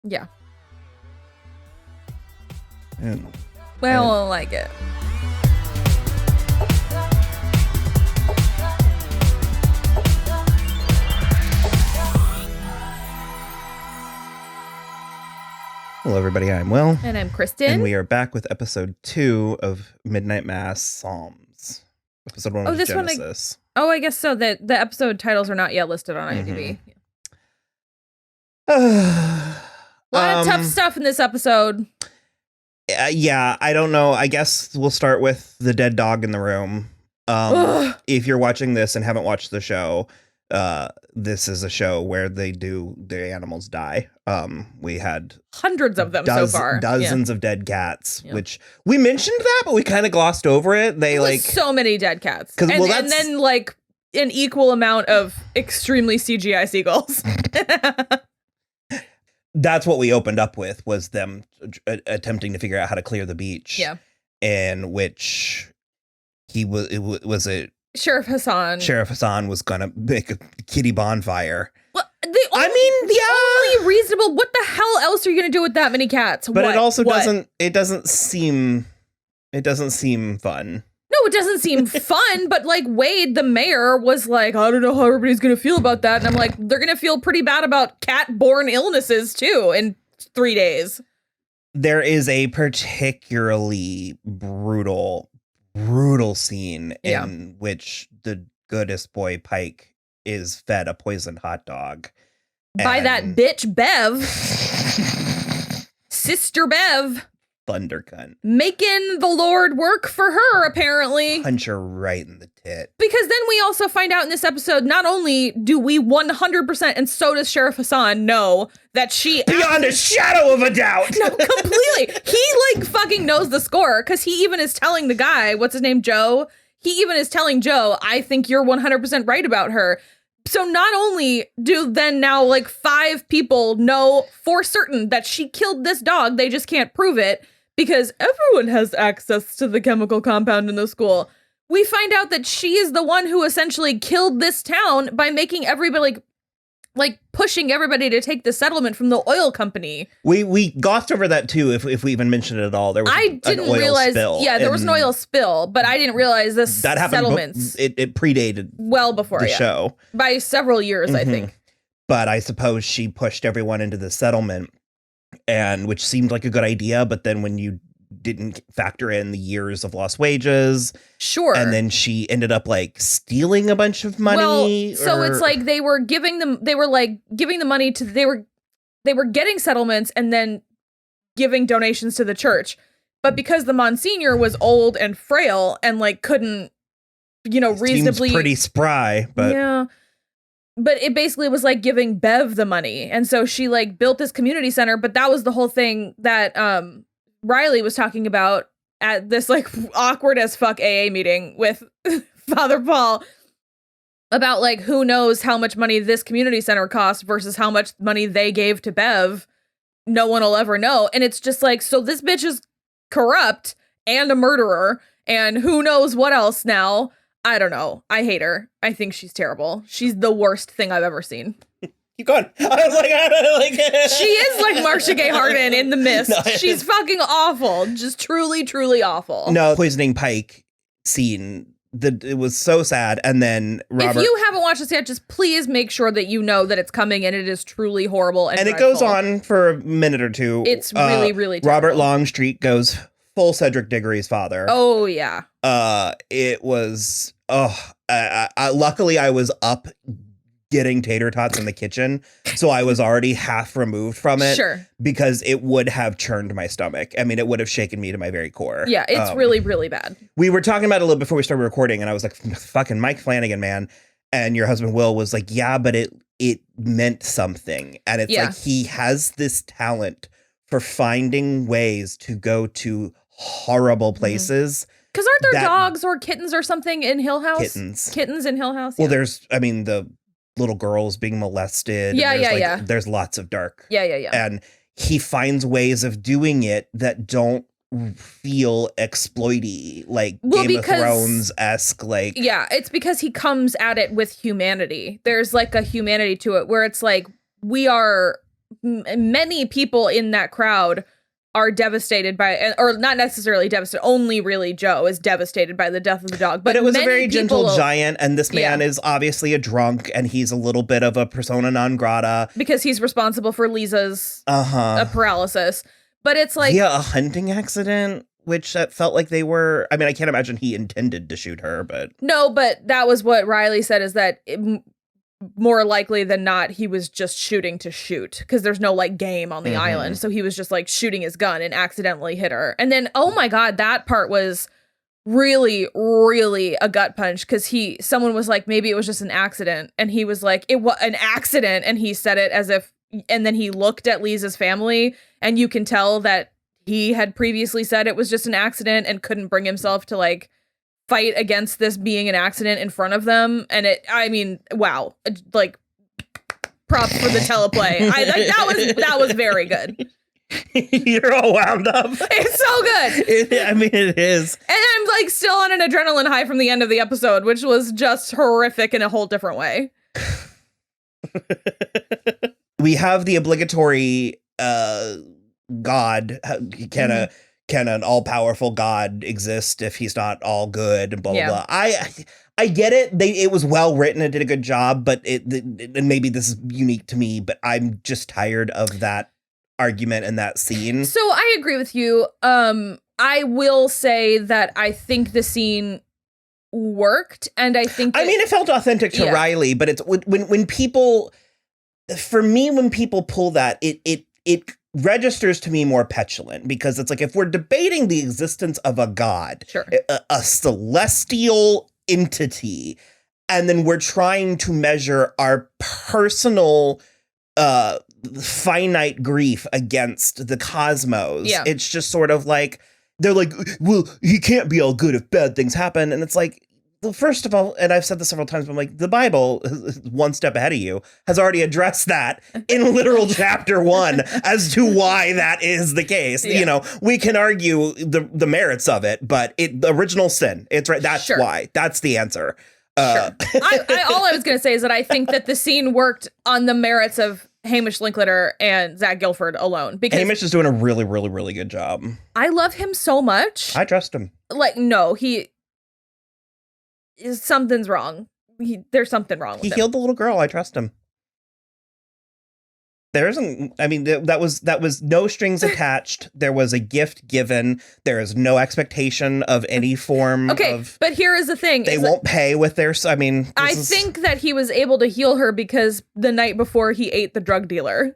Yeah. And, Well, I like it. hello, everybody. I'm Will. And I'm Kristen. And we are back with episode 2 of Midnight Mass Psalms. Episode 1 was Genesis. I guess so. The episode titles are not yet listed on IMDb. A lot of tough stuff in this episode. Yeah, I don't know. I guess we'll start with the dead dog in the room. If you're watching this and haven't watched the show, this is a show where the animals die. We had hundreds of them so far. Dozens of dead cats, which we mentioned that, but we kind of glossed over it. So many dead cats. And then like an equal amount of extremely CGI seagulls. That's what we opened up with, was them attempting to figure out how to clear the beach. Yeah. In which was a Sheriff Hassan was gonna make a kitty bonfire. Well, the only reasonable. What the hell else are you gonna do with that many cats? But it also doesn't. It doesn't seem fun. No, it doesn't seem fun. But like Wade, the mayor, was like, I don't know how everybody's gonna feel about that, and I'm like, they're gonna feel pretty bad about cat-borne illnesses too in 3 days. There is a particularly brutal scene in which the goodest boy Pike is fed a poisoned hot dog by that bitch Bev. Sister Bev. Thunder cunt. Making the Lord work for her, apparently. Punch her right in the tit. Because then we also find out in this episode, not only do we 100%, and so does Sheriff Hassan, know that she... Beyond a shadow of a doubt! No, completely. He, like, fucking knows the score, because he even is telling the guy, what's his name, Joe? He even is telling Joe, I think you're 100% right about her. So not only do then now, like, 5 people know for certain that she killed this dog, they just can't prove it, because everyone has access to the chemical compound in the school. We find out that she is the one who essentially killed this town by making everybody, like pushing everybody to take the settlement from the oil company. We glossed over that too, if we even mentioned it at all. There was an oil spill. Yeah, there was an oil spill, but I didn't realize this that happened. Settlements. It predated well before the show by several years, I think. But I suppose she pushed everyone into the settlement, and which seemed like a good idea. But then when you didn't factor in the years of lost wages, sure, and then she ended up like stealing a bunch of money. Well, so it's like they were giving the money to they were getting settlements and then giving donations to the church. But because the Monsignor was old and frail and like couldn't, reasonably, seems pretty spry, but yeah. But it basically was like giving Bev the money. And so she like built this community center. But that was the whole thing that Riley was talking about at this like awkward as fuck AA meeting with Father Paul about like who knows how much money this community center cost versus how much money they gave to Bev. No one will ever know. And it's just like, so this bitch is corrupt and a murderer and who knows what else now. I don't know. I hate her. I think she's terrible. She's the worst thing I've ever seen. Keep going. I was like, she is like Marcia Gay Harden in The Mist. No, she's fucking awful. Just truly, truly awful. No, poisoning Pike scene. It was so sad. And then Robert. If you haven't watched this yet, just please make sure that you know that it's coming and it is truly horrible. And it goes on for a minute or two. It's really, really terrible. Robert Longstreet goes full Cedric Diggory's father. Oh, yeah. It was. Luckily, I was up getting tater tots in the kitchen, so I was already half removed from it. Sure. Because it would have churned my stomach. I mean, it would have shaken me to my very core. Yeah, it's really, really bad. We were talking about it a little before we started recording, and I was like, fucking Mike Flanagan, man. And your husband, Will, was like, yeah, but it meant something. And it's like he has this talent for finding ways to go to horrible places. Because aren't there dogs or kittens or something in Hill House? Kittens in Hill House? Well, there's, the little girls being molested. Yeah. There's lots of dark. Yeah. And he finds ways of doing it that don't feel exploity, like Game of Thrones-esque. Like, yeah, it's because he comes at it with humanity. There's like a humanity to it where it's like, we are many people in that crowd are devastated by, or not necessarily devastated, only really Joe is devastated by the death of the dog. But it was a very gentle giant, and this man is obviously a drunk, and he's a little bit of a persona non grata. Because he's responsible for Lisa's paralysis. But it's like... Yeah, a hunting accident, which felt like they were... I mean, I can't imagine he intended to shoot her, but... No, but that was what Riley said, is that... more likely than not, he was just shooting to shoot because there's no like game on the island. So he was just like shooting his gun and accidentally hit her. And then, oh my God, that part was really, really a gut punch because someone was like, maybe it was just an accident. And he was like, it was an accident. And he said it as if, and then he looked at Lisa's family and you can tell that he had previously said it was just an accident and couldn't bring himself to like fight against this being an accident in front of them. And I mean, wow, like props for the teleplay. That was very good. You're all wound up. It's so good. I mean, it is. And I'm like still on an adrenaline high from the end of the episode, which was just horrific in a whole different way. We have the obligatory God can an all-powerful God exist if he's not all good and blah, blah, blah. I get it. It was well written. It did a good job, but and maybe this is unique to me, but I'm just tired of that argument and that scene. So I agree with you. I will say that I think the scene worked, and I think it felt authentic to Riley, but it's when people, for me, when people pull that, it registers to me more petulant because it's like if we're debating the existence of a god, a celestial entity, and then we're trying to measure our personal finite grief against the cosmos. It's just sort of like they're like, well, he can't be all good if bad things happen. And it's like, well, first of all, and I've said this several times, but I'm like, the Bible, one step ahead of you, has already addressed that in literal chapter 1 as to why that is the case. You know, we can argue the merits of it, but the original sin, it's right. That's why. That's the answer. All I was going to say is that I think that the scene worked on the merits of Hamish Linklater and Zach Gilford alone. Because Hamish is doing a really, really, really good job. I love him so much. I trust him. Like, no, something's wrong. There's something wrong with him. He healed the little girl. I trust him. There isn't, I mean, that was no strings attached. There was a gift given. There is no expectation of any form of... but here is the thing. They won't pay with their, I think that he was able to heal her because the night before he ate the drug dealer.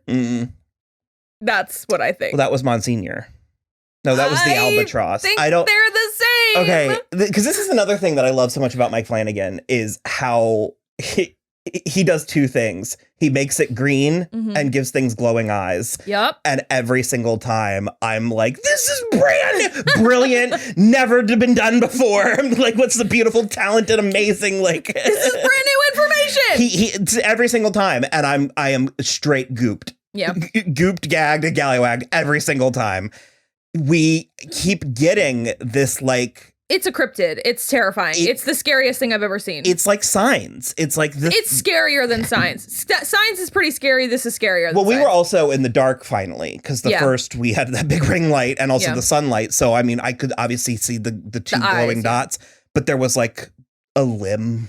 That's what I think. Well, that was Monsignor. No, that was the albatross. They're the same. Okay, because this is another thing that I love so much about Mike Flanagan is how he does two things. He makes it green and gives things glowing eyes. Yep. And every single time I'm like, this is brilliant, never been done before. I'm like, what's the beautiful, talented, amazing, like this is brand new information. He every single time, and I am straight gooped. Yeah. Gooped, gagged, gallywagged every single time. We keep getting this, like... It's a cryptid. It's terrifying. It's the scariest thing I've ever seen. It's like Signs. It's like this... It's scarier than Signs. Signs is pretty scary. This is scarier than Well, we Signs. were also in the dark, finally, because first we had that big ring light and also the sunlight. So, I mean, I could obviously see the two glowing dots, but there was, like, a limb.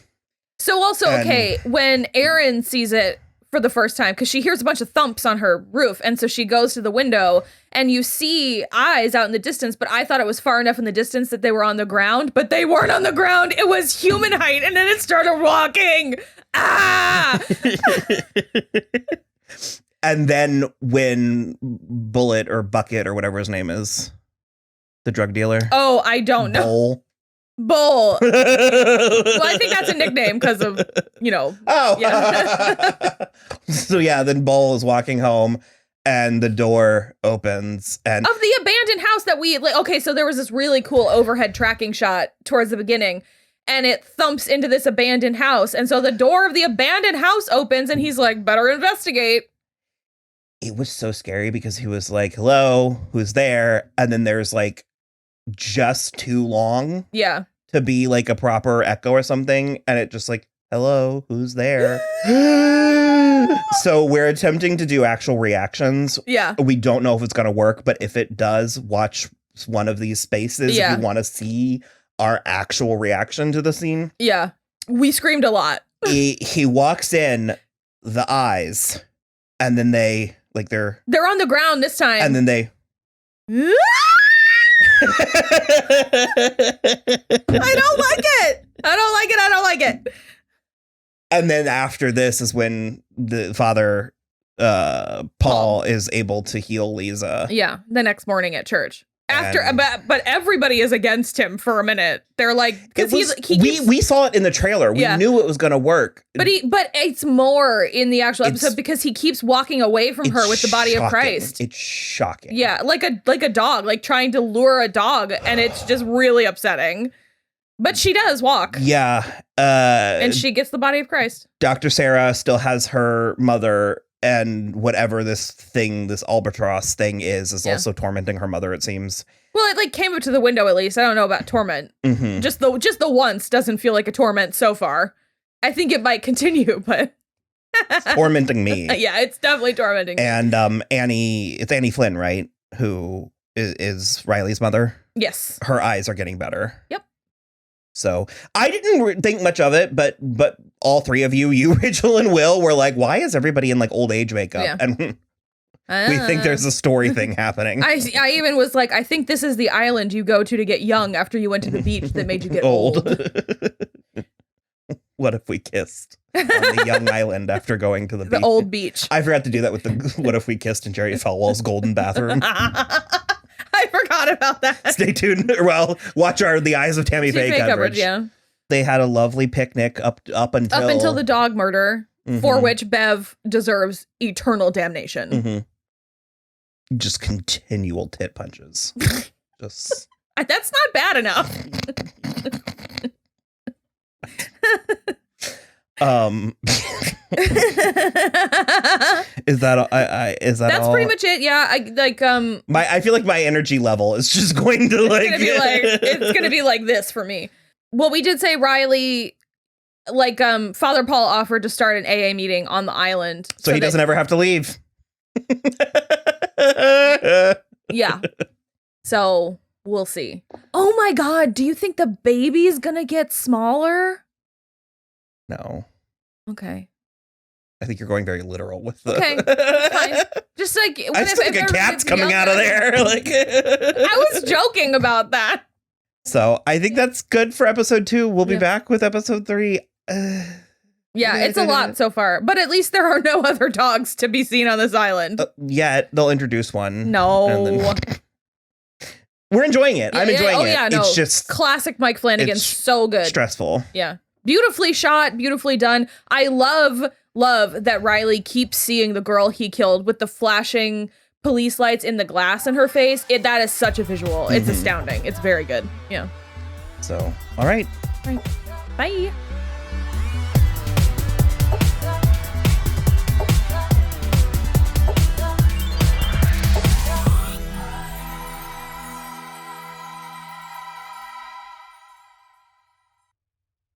So also, when Erin sees it for the first time, because she hears a bunch of thumps on her roof, and so she goes to the window and you see eyes out in the distance, but I thought it was far enough in the distance that they were on the ground, but they weren't on the ground. It was human height, and then it started walking. And then when Bullet or Bucket or whatever his name is, the drug dealer. Oh, I don't know. Bull. Well, I think that's a nickname because of, Oh. Yeah. So, then Bull is walking home and the door opens. And of the abandoned house that so there was this really cool overhead tracking shot towards the beginning, and it thumps into this abandoned house. And so the door of the abandoned house opens and he's like, better investigate. It was so scary because he was like, hello, who's there? And then there's like just too long. Yeah. To be like a proper echo or something. And it just like, hello, who's there? So we're attempting to do actual reactions. Yeah. We don't know if it's going to work, but if it does, watch one of these spaces if you want to see our actual reaction to the scene. Yeah. We screamed a lot. He walks in, the eyes, and then they're on the ground this time. And then they I don't like it. I don't like it. And then after this is when the father Paul is able to heal Lisa. Yeah, the next morning at church. But everybody is against him for a minute. They're like, because we saw it in the trailer. We knew it was going to work. But it's more in the actual episode because he keeps walking away from her with the body of Christ. It's shocking. Yeah, like a dog, like trying to lure a dog, and it's just really upsetting. But she does walk. Yeah. And she gets the body of Christ. Dr. Sarah still has her mother, and whatever this albatross thing is also tormenting her mother, it seems. Well, it like came up to the window at least. I don't know about torment. Mm-hmm. Just the once doesn't feel like a torment so far. I think it might continue, but it's tormenting me. Yeah, it's definitely tormenting me. And it's Annie Flynn, right? Who is Riley's mother? Yes. Her eyes are getting better. Yep. So I didn't think much of it, but all three of you, Rachel and Will, were like, why is everybody in like old age makeup? Yeah. And we think there's a story thing happening. I even was like, I think this is the island you go to get young after you went to the beach that made you get old. What if we kissed on the young island after going to the beach? The old beach. I forgot to do that with the What If We Kissed in Jerry Falwell's golden bathroom. I forgot about that. Stay tuned. Well, watch The Eyes of Tammy Faye coverage. Yeah. They had a lovely picnic up until the dog murder, for which Bev deserves eternal damnation. Mm-hmm. Just continual tit punches. Just that's not bad enough. Is that that's all? Pretty much it. Yeah, I feel like my energy level is just going to it's gonna be like this for me. Well, we did say Riley, Father Paul offered to start an AA meeting on the island, so he doesn't ever have to leave. Yeah. So we'll see. Oh my God, do you think the baby's gonna get smaller? No. Okay. I think you're going very literal with the. Okay, fine. Just like I just think a cat's coming out of there. Like I was joking about that. So I think that's good for episode 2. We'll be back with episode 3. Yeah, it's a lot so far, but at least there are no other dogs to be seen on this island. Yeah, they'll introduce one. No. We're enjoying it. I'm enjoying it. Yeah, no. It's just classic Mike Flanagan. So good. Stressful. Yeah. Beautifully shot, beautifully done. I love that Riley keeps seeing the girl he killed with the flashing police lights in the glass in her face. That is such a visual. It's astounding. It's very good. Yeah. So, all right. Bye.